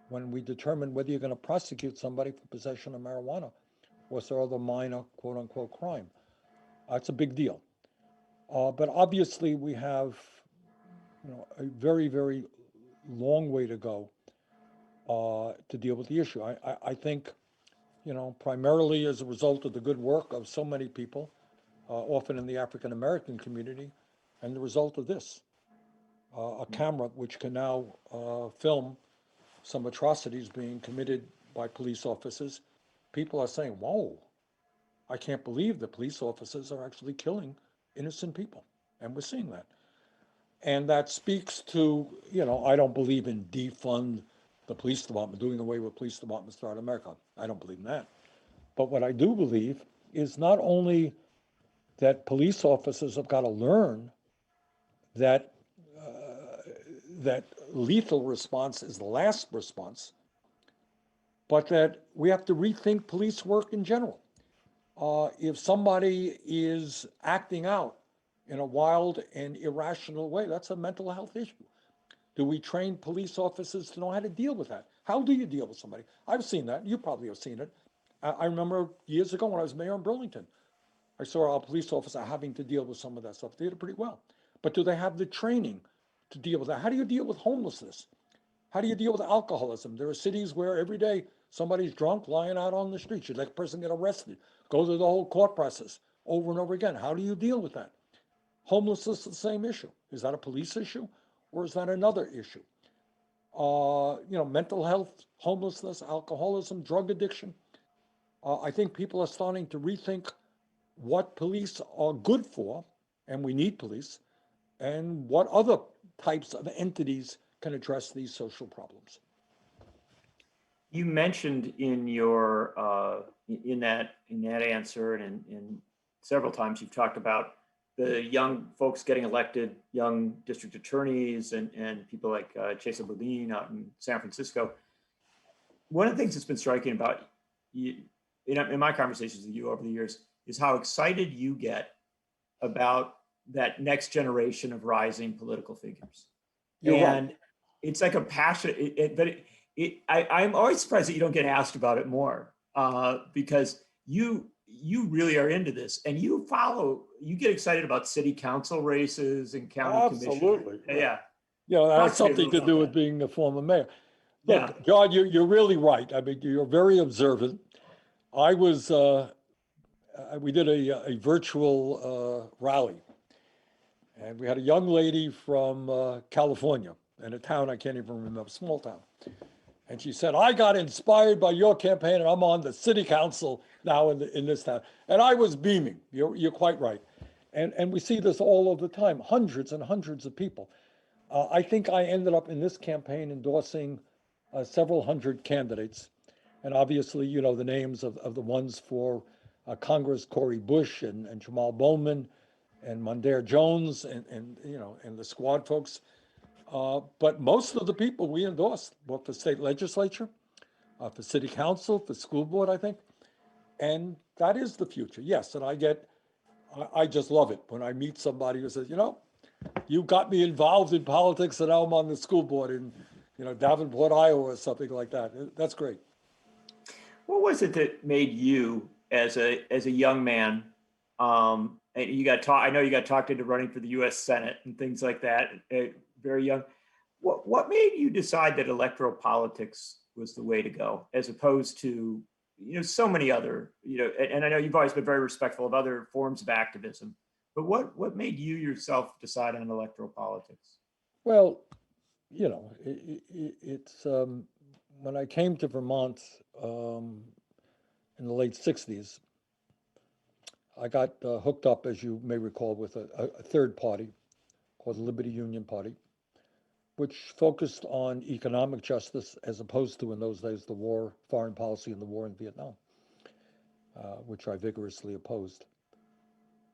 Speaker 2: when we determine whether you're going to prosecute somebody for possession of marijuana or some other minor quote unquote crime. It's a big deal. But obviously we have, you know, a very, very long way to go to deal with the issue. I think, you know, primarily as a result of the good work of so many people, often in the African American community, and the result of this, a camera which can now film some atrocities being committed by police officers. People are saying, whoa, I can't believe the police officers are actually killing innocent people. And we're seeing that. And that speaks to, you know, I don't believe in defund the police department, doing away with police departments throughout America. I don't believe in that. But what I do believe is not only that police officers have got to learn that that lethal response is the last response, but that we have to rethink police work in general. If somebody is acting out in a wild and irrational way, that's a mental health issue. Do we train police officers to know how to deal with that? How do you deal with somebody? I've seen that. You probably have seen it. I remember years ago when I was mayor in Burlington, I saw our police officer having to deal with some of that stuff. They did it pretty well. But do they have the training to deal with that? How do you deal with homelessness? How do you deal with alcoholism? There are cities where every day somebody's drunk lying out on the street. You let a person get arrested, go through the whole court process over and over again. How do you deal with that? Homelessness is the same issue. Is that a police issue or is that another issue? You know, mental health, homelessness, alcoholism, drug addiction. I think people are starting to rethink what police are good for, and we need police, and what other types of entities can address these social problems.
Speaker 1: You mentioned in your in that answer and in several times you've talked about the young folks getting elected, young district attorneys and people like Chesa Boudin out in San Francisco. One of the things that's been striking about you in my conversations with you over the years is how excited you get about that next generation of rising political figures.
Speaker 2: You're right.
Speaker 1: And it's like a passion, I'm always surprised that you don't get asked about it more because you really are into this and you get excited about city council races and county commission.
Speaker 2: Absolutely.
Speaker 1: Yeah.
Speaker 2: You know, that
Speaker 1: Talk
Speaker 2: has
Speaker 1: to me a
Speaker 2: something
Speaker 1: little
Speaker 2: to
Speaker 1: about
Speaker 2: do with
Speaker 1: that.
Speaker 2: being the former mayor.
Speaker 1: Yeah.
Speaker 2: Look, John, you're really right. I mean, you're very observant. I was, we did a virtual rally, and we had a young lady from California in a town I can't even remember, small town. And she said, I got inspired by your campaign, and I'm on the city council now in this town. And I was beaming. You're quite right. And we see this all of the time, hundreds and hundreds of people. I think I ended up in this campaign endorsing several hundred candidates. And obviously, you know, the names of the ones for Congress, Cori Bush and Jamal Bowman and Mondaire Jones and you know, and the squad folks. But most of the people we endorsed were for state legislature, for city council, for school board, I think. And that is the future, yes. And I just love it when I meet somebody who says, you know, you got me involved in politics and now I'm on the school board in, you know, Davenport, Iowa or something like that. That's great.
Speaker 1: What was it that made you as a young man, and you got taught, I know you got talked into running for the US Senate and things like that, very young. What made you decide that electoral politics was the way to go as opposed to, you know, so many other, you know, and I know you've always been very respectful of other forms of activism, but what made you yourself decide on electoral politics?
Speaker 2: Well, you know, it's when I came to Vermont in the late 60s, I got hooked up, as you may recall, with a third party called the Liberty Union Party, which focused on economic justice as opposed to, in those days, the war, foreign policy, and the war in Vietnam, which I vigorously opposed.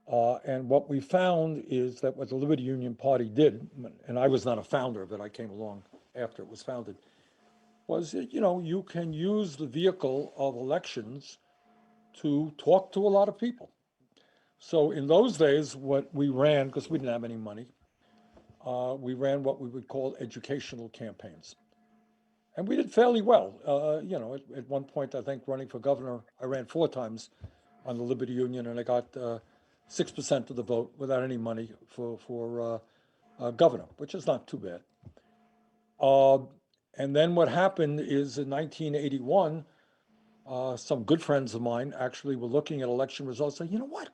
Speaker 2: And what we found is that what the Liberty Union Party did, and I was not a founder of it, I came along after it was founded, was that, you know, you can use the vehicle of elections to talk to a lot of people. So in those days, what we ran, because we didn't have any money, we ran what we would call educational campaigns. And we did fairly well. You know, at one point, I think running for governor, I ran 4 times on the Liberty Union, and I got 6% of the vote without any money for governor, which is not too bad. And then what happened is in 1981, some good friends of mine actually were looking at election results saying, you know what?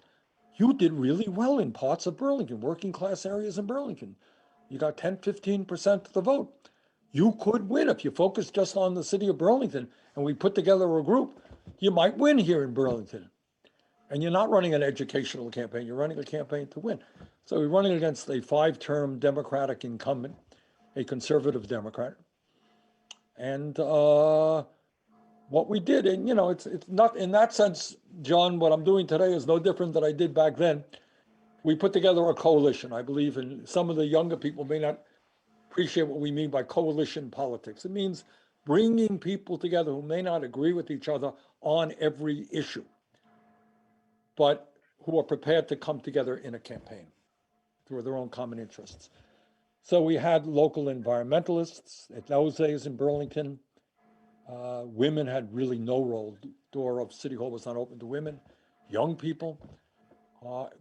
Speaker 2: You did really well in parts of Burlington, working class areas in Burlington. You got 10, 15% of the vote. You could win if you focus just on the city of Burlington and we put together a group. You might win here in Burlington. And you're not running an educational campaign, you're running a campaign to win. So we're running against a 5-term Democratic incumbent, a conservative Democrat. And what we did, and you know, it's not in that sense, John, what I'm doing today is no different than I did back then. We put together a coalition. I believe in some of the younger people may not appreciate what we mean by coalition politics. It means bringing people together who may not agree with each other on every issue, but who are prepared to come together in a campaign through their own common interests. So we had local environmentalists. At those days in Burlington, women had really no role. The door of City Hall was not open to women. Young people.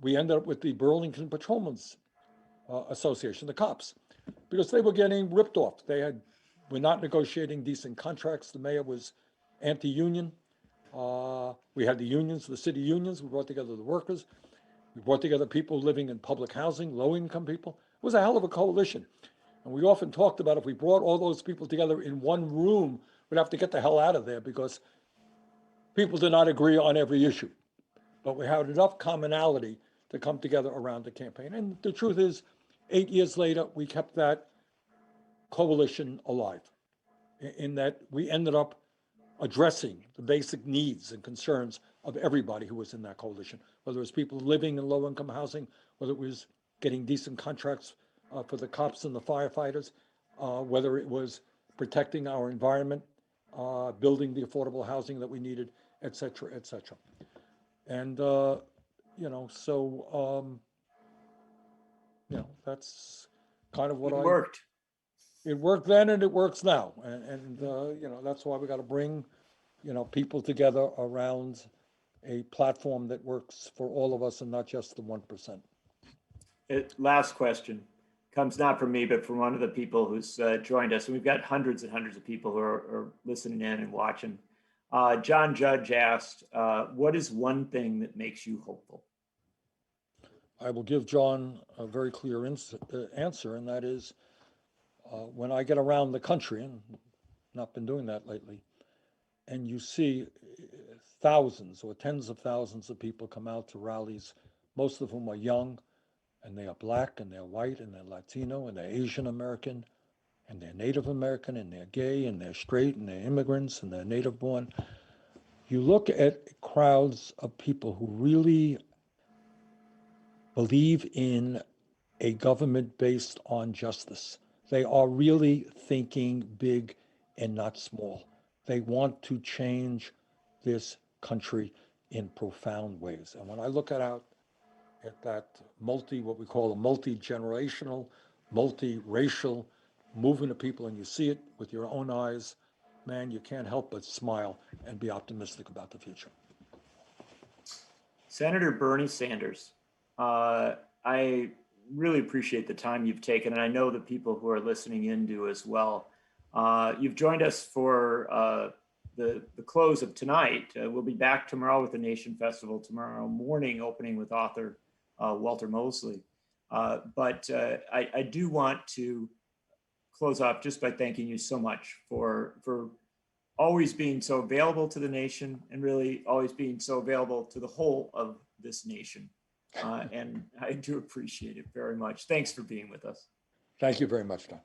Speaker 2: We ended up with the Burlington Patrolmen's Association, the cops, because they were getting ripped off. Were not negotiating decent contracts. The mayor was anti-union. We had the unions, the city unions. We brought together the workers. We brought together people living in public housing, low-income people. It was a hell of a coalition. And we often talked about if we brought all those people together in one room, we'd have to get the hell out of there because people did not agree on every issue. But we had enough commonality to come together around the campaign. And the truth is, 8 years later, we kept that coalition alive in that we ended up addressing the basic needs and concerns of everybody who was in that coalition, whether it was people living in low-income housing, whether it was getting decent contracts for the cops and the firefighters, whether it was protecting our environment, building the affordable housing that we needed, et cetera, et cetera. And, that's kind of what
Speaker 1: It worked.
Speaker 2: it worked then and it works now. And that's why we got to bring, people together around a platform that works for all of us and not just the 1%.
Speaker 1: Last question comes not from me, but from one of the people who's joined us. And we've got hundreds and hundreds of people who are listening in and watching. John Judge asked, what is one thing that makes you hopeful?
Speaker 2: I will give John a very clear answer, and that is when I get around the country, and not been doing that lately, and you see thousands or tens of thousands of people come out to rallies, most of whom are young, and they are Black, and they're white, and they're Latino, and they're Asian American, and they're Native American, and they're gay, and they're straight, and they're immigrants, and they're native born. You look at crowds of people who really believe in a government based on justice. They are really thinking big and not small. They want to change this country in profound ways. And when I look at that what we call a multi-generational, multi-racial movement of people, and you see it with your own eyes, man, you can't help but smile and be optimistic about the future.
Speaker 1: Senator Bernie Sanders, I really appreciate the time you've taken, and I know the people who are listening in do as well. You've joined us for the close of tonight. We'll be back tomorrow with the Nation Festival tomorrow morning, opening with author Walter Mosley. But I do want to close off just by thanking you so much for always being so available to the nation and really always being so available to the whole of this nation. And I do appreciate it very much. Thanks for being with us.
Speaker 2: Thank you very much, Don.